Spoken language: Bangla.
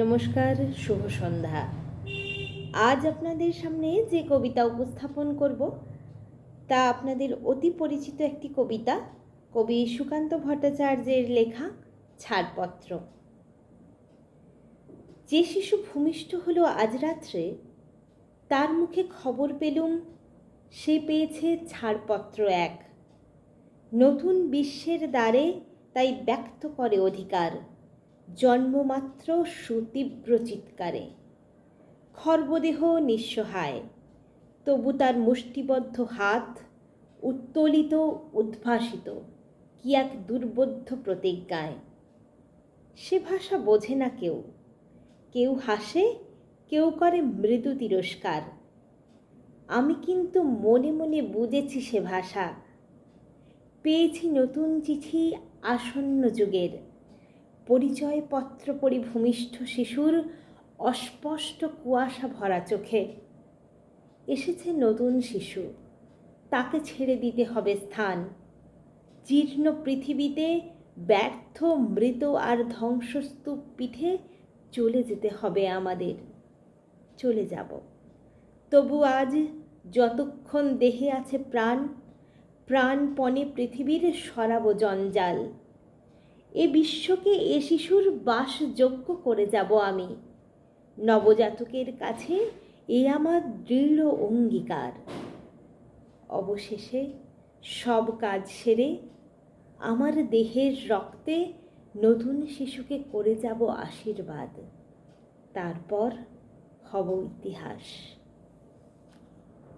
নমস্কার, শুভ সন্ধ্যা। আজ আপনাদের সামনে যে কবিতা উপস্থাপন করব তা আপনাদের অতি পরিচিত একটি কবিতা, কবি সুকান্ত ভট্টাচার্যের লেখা ছাড়পত্র। যে শিশু ভূমিষ্ঠ হলো আজ রাত্রে, তার মুখে খবর পেলুম সে পেয়েছে ছাড়পত্র এক। নতুন বিশ্বের দ্বারে তাই ব্যক্ত করে অধিকার, জন্মমাত্র সুতীব্র চিৎকারে। খর্বদেহ নিঃসহায়, তবু তার মুষ্টিবদ্ধ হাত উত্তোলিত উদ্ভাসিত কি এক দুর্বোধ্য প্রতিজ্ঞায়। সে ভাষা বোঝে না কেউ, কেউ হাসে, কেউ করে মৃদু তিরস্কার। আমি কিন্তু মনে মনে বুঝেছি সে ভাষা। পেয়েছি নতুন চিঠি আসন্ন যুগের, পরিচয়পত্র পরিভূমিষ্ঠ শিশুর অস্পষ্ট কুয়াশা ভরা চোখে। এসেছে নতুন শিশু, তাকে ছেড়ে দিতে হবে স্থান। জীর্ণ পৃথিবীতে ব্যর্থ মৃত আর ধ্বংসস্তূপ পিঠে চলে যেতে হবে আমাদের। চলে যাব, তবু আজ যতক্ষণ দেহে আছে প্রাণ, প্রাণপণে পৃথিবীর সরাব জঞ্জাল। এ বিশ্বকে এ শিশুর বাসযোগ্য করে যাব আমি। নবজাতকের কাছে এ আমার দৃঢ় অঙ্গীকার। অবশেষে সব কাজ সেরে আমার দেহের রক্তে নতুন শিশুকে করে যাব আশীর্বাদ। তারপর হব ইতিহাস।